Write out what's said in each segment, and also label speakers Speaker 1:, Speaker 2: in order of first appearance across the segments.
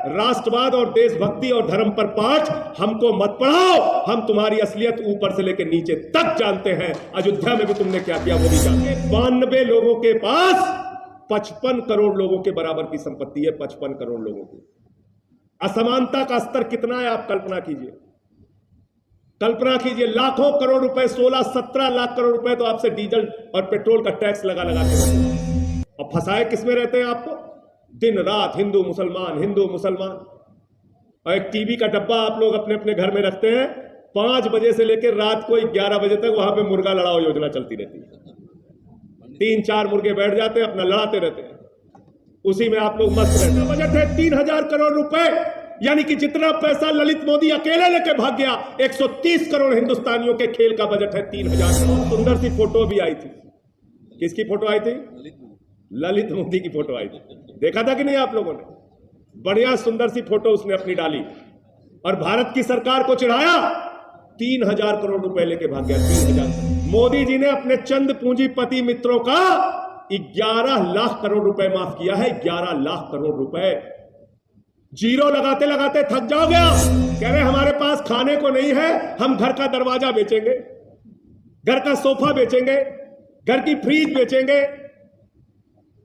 Speaker 1: राष्ट्रवाद और देशभक्ति और धर्म पर पाठ हमको मत पढ़ाओ। हम तुम्हारी असलियत ऊपर से लेकर नीचे तक जानते हैं। अयोध्या में भी तुमने क्या किया वो भी जानते हैं। 92 लोगों के पास 55 करोड़ लोगों के बराबर की संपत्ति है। 55 करोड़ लोगों की असमानता का स्तर कितना है आप कल्पना कीजिए। कल्पना कीजिए, लाखों करोड़ रुपए, 16-17 लाख करोड़ रुपए तो आपसे डीजल और पेट्रोल का टैक्स लगा लगा के और फंसाए किसमें रहते हैं आपको? दिन रात हिंदू मुसलमान, हिंदू मुसलमान। और एक टीवी का डब्बा आप लोग अपने अपने घर में रखते हैं। 5 बजे से लेकर रात को 11 बजे तक वहां पे मुर्गा लड़ाओ योजना चलती रहती है। 3-4 मुर्गे बैठ जाते हैं, अपना लड़ाते रहते हैं, उसी में आप लोग मस्त रहते हैं। बजट है 3000 करोड़ रुपए, यानी कि जितना पैसा ललित मोदी अकेले लेके भाग गया, 130 करोड़ हिंदुस्तानियों के खेल का बजट है 3000 करोड़। सुंदर सी फोटो भी आई थी। किसकी फोटो आई थी? ललित मोदी की फोटो आई थी। देखा था कि नहीं आप लोगों ने? बढ़िया सुंदर सी फोटो उसने अपनी डाली और भारत की सरकार को चिढ़ाया। 3000 करोड़ रुपए लेके भाग गया। 3000। मोदी जी ने अपने चंद पूंजीपति मित्रों का 11 लाख करोड़ रुपए माफ किया है। 11 लाख करोड़ रुपए। जीरो लगाते लगाते थक जाओगे आप। कह रहे हमारे पास खाने को नहीं है, हम घर का दरवाजा बेचेंगे, घर का सोफा बेचेंगे, घर की फ्रीज बेचेंगे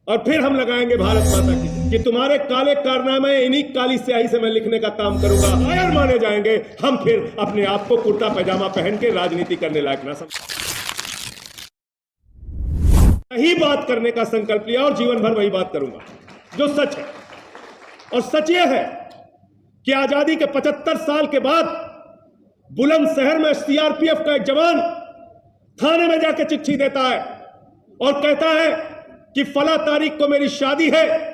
Speaker 1: और फिर हम लगाएंगे भारत माता की कि तुम्हारे काले कारनामे इन्हीं काली स्याही से मैं लिखने का काम करूंगा। कायर माने जाएंगे हम, फिर अपने आप को कुर्ता पैजामा पहन के राजनीति करने लायक ना समझ। यही बात करने का संकल्प लिया और जीवन भर वही बात करूंगा जो सच है। और सच यह है कि आजादी के 75 साल के बाद बुलंदशहर में सीआरपीएफ का एक जवान थाने में जाकर चिट्ठी देता है और कहता है कि फला तारीख को मेरी शादी है,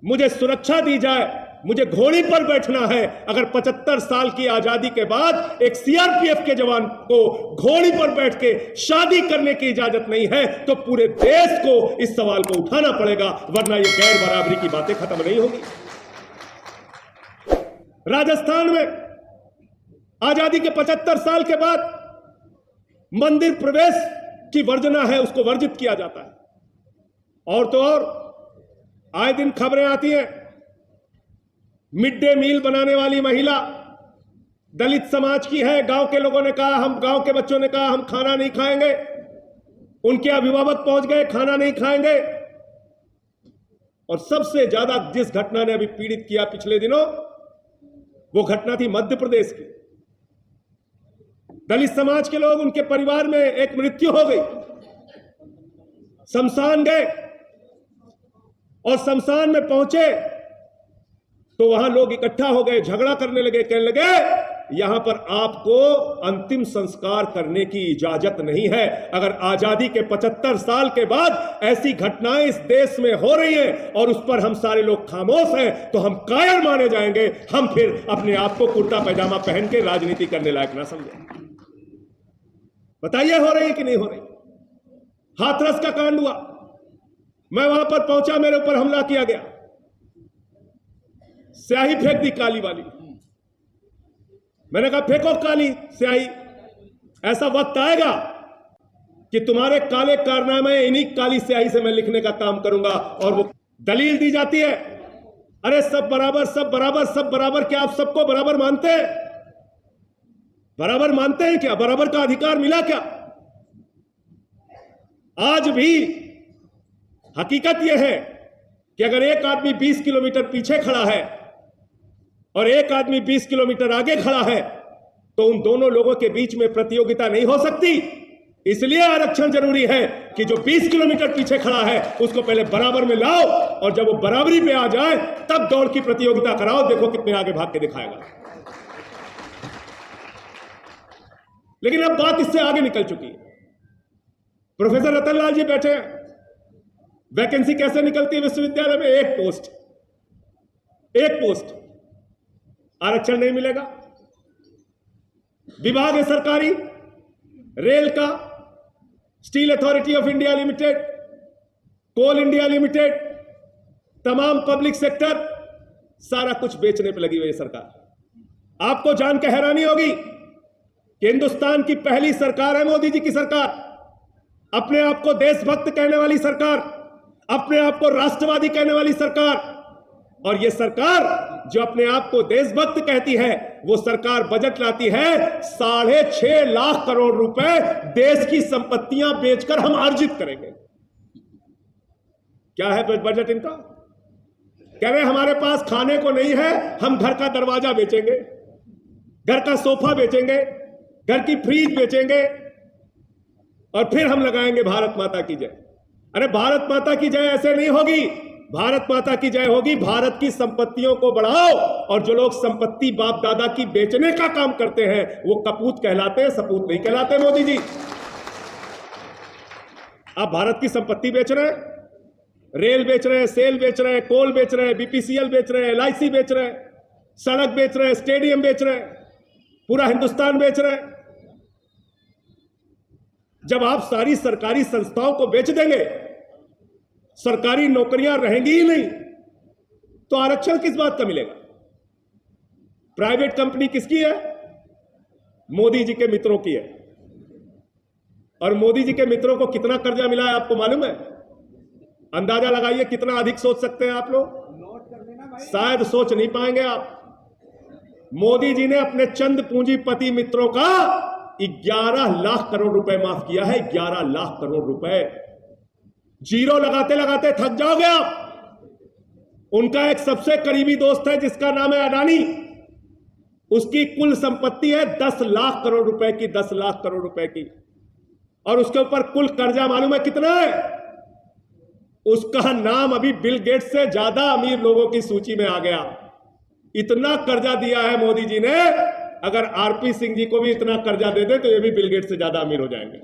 Speaker 1: मुझे सुरक्षा दी जाए, मुझे घोड़ी पर बैठना है। अगर 75 साल की आजादी के बाद एक सीआरपीएफ के जवान को घोड़ी पर बैठ के शादी करने की इजाजत नहीं है तो पूरे देश को इस सवाल को उठाना पड़ेगा, वरना ये गैर बराबरी की बातें खत्म नहीं होगी। राजस्थान में आजादी के 75 साल के बाद मंदिर प्रवेश की वर्जना है, उसको वर्जित किया जाता है। और तो और आए दिन खबरें आती हैं, मिड डे मील बनाने वाली महिला दलित समाज की है। गांव के लोगों ने कहा, हम गांव के बच्चों ने कहा हम खाना नहीं खाएंगे। उनके अभिभावक पहुंच गए, खाना नहीं खाएंगे। और सबसे ज्यादा जिस घटना ने अभी पीड़ित किया पिछले दिनों, वो घटना थी मध्य प्रदेश की। दलित समाज के लोग, उनके परिवार में एक मृत्यु हो गई। शमशान गए और शमशान में पहुंचे तो वहां लोग इकट्ठा हो गए, झगड़ा करने लगे, कहने लगे यहां पर आपको अंतिम संस्कार करने की इजाजत नहीं है। अगर आजादी के 75 साल के बाद ऐसी घटनाएं इस देश में हो रही हैं और उस पर हम सारे लोग खामोश हैं तो हम कायर माने जाएंगे। हम फिर अपने आप को कुर्ता पैजामा पहन के राजनीति करने लायक ना समझें। बताइए हो रही कि नहीं हो रही? हाथरस का कांड हुआ, मैं वहां पर पहुंचा, मेरे ऊपर हमला किया गया, स्याही फेंक दी काली वाली। मैंने कहा फेंको काली स्याही, ऐसा वक्त आएगा कि तुम्हारे काले कारनामे इन्हीं काली स्याही से मैं लिखने का काम करूंगा। और वो दलील दी जाती है, अरे सब बराबर, सब बराबर, सब बराबर। क्या आप सबको बराबर मानते हैं? बराबर मानते हैं क्या? बराबर का अधिकार मिला क्या? आज भी हकीकत यह है कि अगर एक आदमी 20 किलोमीटर पीछे खड़ा है और एक आदमी 20 किलोमीटर आगे खड़ा है तो उन दोनों लोगों के बीच में प्रतियोगिता नहीं हो सकती। इसलिए आरक्षण जरूरी है कि जो 20 किलोमीटर पीछे खड़ा है उसको पहले बराबर में लाओ और जब वो बराबरी पे आ जाए तब दौड़ की प्रतियोगिता कराओ, देखो कितने आगे भाग के दिखाएगा। लेकिन अब बात इससे आगे निकल चुकी है। प्रोफेसर रतन लाल जी बैठे हैं। वैकेंसी कैसे निकलती है विश्वविद्यालय में? एक पोस्ट, आरक्षण नहीं मिलेगा। विभाग है सरकारी, रेल का, steel authority of India limited, coal India limited, तमाम पब्लिक सेक्टर, सारा कुछ बेचने पे लगी हुई है सरकार। आपको जान के हैरानी होगी कि हिंदुस्तान की पहली सरकार है मोदी जी की सरकार, अपने आप को देशभक्त कहने वाली सरकार, अपने आप को राष्ट्रवादी कहने वाली सरकार। और यह सरकार जो अपने आप को देशभक्त कहती है, वो सरकार बजट लाती है 6.5 लाख करोड़ रुपए देश की संपत्तियां बेचकर हम अर्जित करेंगे। क्या है बजट इनका? कह रहे हमारे पास खाने को नहीं है, हम घर का दरवाजा बेचेंगे, घर का सोफा बेचेंगे, घर की फ्रिज बेचेंगे और फिर हम लगाएंगे भारत माता की जय। अरे भारत माता की जय ऐसे नहीं होगी। भारत माता की जय होगी भारत की संपत्तियों को बढ़ाओ, और जो लोग संपत्ति बाप दादा की बेचने का काम करते हैं वो कपूत कहलाते हैं, सपूत नहीं कहलाते। मोदी जी, आप भारत की संपत्ति बेच रहे हैं, रेल बेच रहे हैं, सेल बेच रहे हैं, कोल बेच रहे हैं, बीपीसीएल बेच रहे हैं, एलआईसी बेच रहे हैं, सड़क बेच रहे हैं, स्टेडियम बेच रहे हैं, पूरा हिंदुस्तान बेच रहे हैं। जब आप सारी सरकारी संस्थाओं को बेच देंगे, सरकारी नौकरियां रहेंगी ही नहीं, तो आरक्षण किस बात का मिलेगा? प्राइवेट कंपनी किसकी है? मोदी जी के मित्रों की है। और मोदी जी के मित्रों को कितना कर्जा मिला है आपको मालूम है? अंदाजा लगाइए कितना अधिक सोच सकते हैं आप लोग? शायद सोच नहीं पाएंगे आप। मोदी जी ने अपने चंद पूंजीपति मित्रों का 11 लाख करोड़ रुपए माफ किया है। 11 लाख करोड़ रुपए जीरो लगाते लगाते थक जाओगे आप। उनका एक सबसे करीबी दोस्त है जिसका नाम है अडानी, उसकी कुल संपत्ति है 10 लाख करोड़ रुपए की, 10 लाख करोड़ रुपए की, और उसके ऊपर कुल कर्जा मालूम है कितना है? उसका नाम अभी बिल गेट्स से ज्यादा अमीर लोगों की सूची में आ गया। इतना कर्जा दिया है मोदी जी ने, अगर आरपी सिंह जी को भी इतना कर्जा दे दे तो ये भी बिल गेट्स से ज्यादा अमीर हो जाएंगे।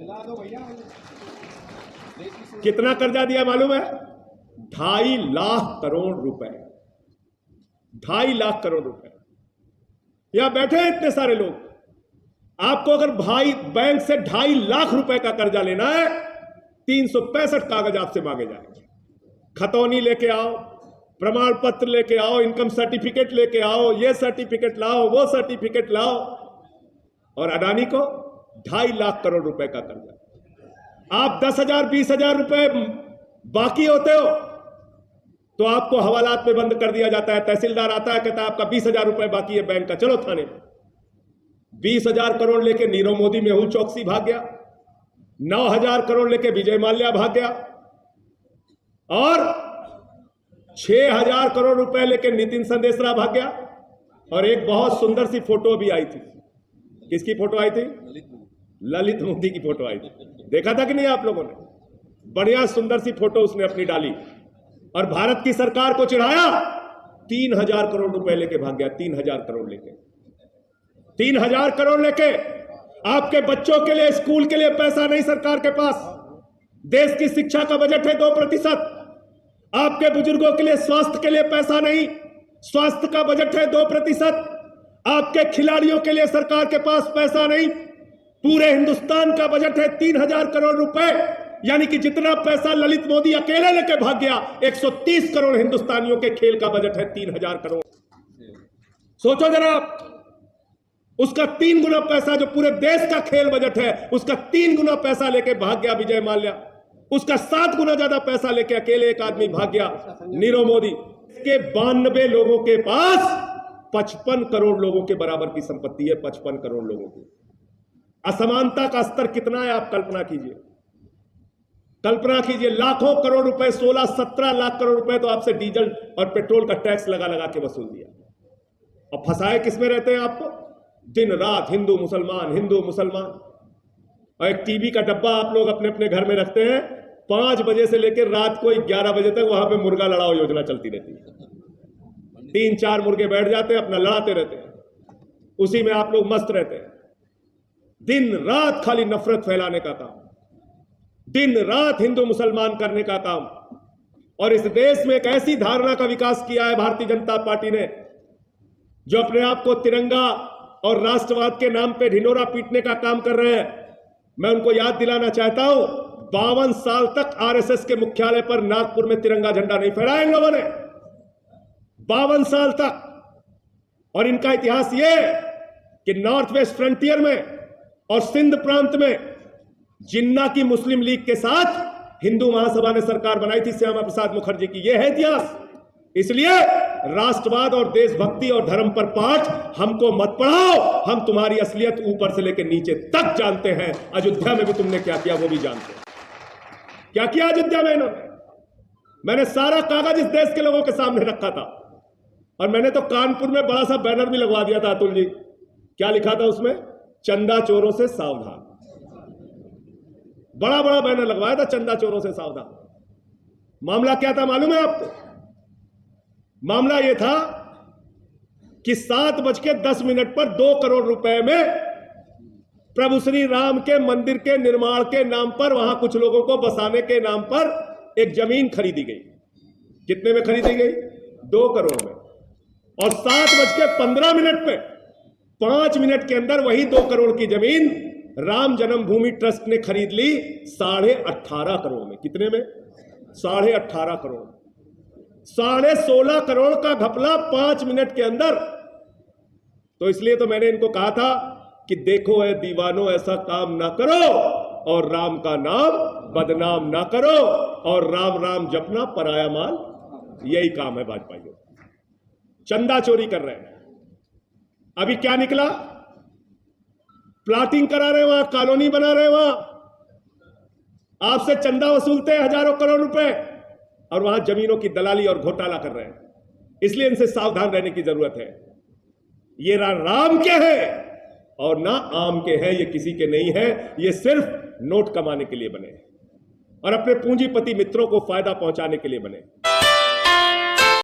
Speaker 1: कितना कर्जा दिया मालूम है? 2.5 लाख करोड़ रुपए। 2.5 लाख करोड़ रुपए। यहां बैठे हैं इतने सारे लोग, आपको अगर भाई बैंक से 2.5 लाख रुपए का कर्जा लेना है, 365 कागज आपसे मांगे जाएंगे। खतौनी लेके आओ, प्रमाण पत्र लेके आओ, इनकम सर्टिफिकेट लेके आओ, ये सर्टिफिकेट लाओ, वो सर्टिफिकेट लाओ। और अडानी को 2.5 लाख करोड़ रुपए का कर्जा। आप 10,000 20,000 रुपए बाकी होते हो तो आपको हवालात में बंद कर दिया जाता है। तहसीलदार आता है, कहता है आपका 20,000 रुपए बाकी है बैंक का, चलो थाने में। 20,000 करोड़ लेके नीरव मोदी मेहुल चौकसी भाग गया, 9,000 करोड़ लेके विजय माल्या भाग गया, और 6,000 करोड़ रुपए लेके नितिन संदेशरा भाग गया। और एक बहुत सुंदर सी फोटो भी आई थी। किसकी फोटो आई थी? ललित मोदी की फोटो आई थी। देखा था कि नहीं आप लोगों ने? बढ़िया सुंदर सी फोटो उसने अपनी डाली और भारत की सरकार को चिढ़ाया। 3,000 करोड़ रुपए लेके भाग गया। 3,000 करोड़ लेके, 3,000 करोड़ लेके। आपके बच्चों के लिए, स्कूल के लिए पैसा नहीं सरकार के पास। देश की शिक्षा का बजट है 2%। आपके बुजुर्गों के लिए स्वास्थ्य के लिए पैसा नहीं, स्वास्थ्य का बजट है 2%। आपके खिलाड़ियों के लिए सरकार के पास पैसा नहीं। पूरे हिंदुस्तान का बजट है 3,000 करोड़ रुपए, यानी कि जितना पैसा ललित मोदी अकेले लेके भाग गया, 130 करोड़ हिंदुस्तानियों के खेल का बजट है 3,000 करोड़। सोचो जरा, उसका 3 गुना पैसा, जो पूरे देश का खेल बजट है उसका 3 गुना पैसा लेके भाग गया विजय माल्या। उसका 7 गुना ज्यादा पैसा लेके अकेले एक आदमी भाग गया, नीरव मोदी। के 92 लोगों के पास 55 करोड़ लोगों के बराबर की संपत्ति है। 55 करोड़ लोगों की। असमानता का स्तर कितना है आप कल्पना कीजिए। कल्पना कीजिए, लाखों करोड़ रुपए, 16-17 लाख करोड़ रुपए तो आपसे डीजल और पेट्रोल का टैक्स लगा लगा के वसूल दिया। और फंसाए किसमें रहते हैं आपको? दिन रात हिंदू मुसलमान, हिंदू मुसलमान। और एक टीवी का डब्बा आप लोग अपने अपने घर में रखते हैं, 5 बजे से लेकर रात को 11 बजे तक वहां पे मुर्गा लड़ाओ योजना चलती रहती है। 3-4 मुर्गे बैठ जाते हैं, अपना लड़ाते रहते हैं, उसी में आप लोग मस्त रहते हैं। दिन रात खाली नफरत फैलाने का काम, दिन रात हिंदू मुसलमान करने का काम। और इस देश में एक ऐसी धारणा का विकास किया है भारतीय जनता पार्टी ने, जो अपने आप को तिरंगा और राष्ट्रवाद के नाम पे ढिंढोरा पीटने का काम कर रहे हैं। मैं उनको याद दिलाना चाहता हूं, 52 साल तक आरएसएस के मुख्यालय पर नागपुर में तिरंगा झंडा नहीं फहराया इन लोगों ने, 52 साल तक। और इनका इतिहास ये कि नॉर्थ वेस्ट फ्रंटियर में और सिंध प्रांत में जिन्ना की मुस्लिम लीग के साथ हिंदू महासभा ने सरकार बनाई थी, श्यामा प्रसाद मुखर्जी की। यह है इतिहास। इसलिए राष्ट्रवाद और देशभक्ति और धर्म पर पाठ हमको मत पढ़ाओ। हम तुम्हारी असलियत ऊपर से लेकर नीचे तक जानते हैं। अयोध्या में भी तुमने क्या किया वो भी जानते हैं। क्या किया अयोध्या में इन्होंने? मैंने सारा कागज इस देश के लोगों के सामने रखा था और मैंने तो कानपुर में बड़ा सा बैनर भी लगवा दिया था। अतुल जी, क्या लिखा था उसमें? चंदा चोरों से सावधान। बड़ा बड़ा बैनर लगवाया था, चंदा चोरों से सावधान। मामला क्या था मालूम है आपको? मामला यह था कि 7:10 पर 2 करोड़ रुपए में प्रभु श्री राम के मंदिर के निर्माण के नाम पर, वहां कुछ लोगों को बसाने के नाम पर एक जमीन खरीदी गई। कितने में खरीदी गई? 2 करोड़ में। और 7:15 पे 5 मिनट के अंदर वही 2 करोड़ की जमीन राम जन्मभूमि ट्रस्ट ने खरीद ली 18.5 करोड़ में। कितने में? 18.5 करोड़। 16.5 करोड़ का घपला 5 मिनट के अंदर। तो इसलिए तो मैंने इनको कहा था कि देखो ऐ दीवानों, ऐसा काम ना करो और राम का नाम बदनाम ना करो, और राम राम जपना पराया माल, यही काम है भाजपाइयों। चंदा चोरी कर रहे हैं। अभी क्या निकला? प्लाटिंग करा रहे, वहां कॉलोनी बना रहे, वहां आपसे चंदा वसूलते हैं हजारों करोड़ रुपए और वहां जमीनों की दलाली और घोटाला कर रहे हैं। इसलिए इनसे सावधान रहने की जरूरत है। ये राम के हैं और ना आम के हैं, ये किसी के नहीं है। ये सिर्फ नोट कमाने के लिए बने और अपने पूंजीपति मित्रों को फायदा पहुंचाने के लिए बने।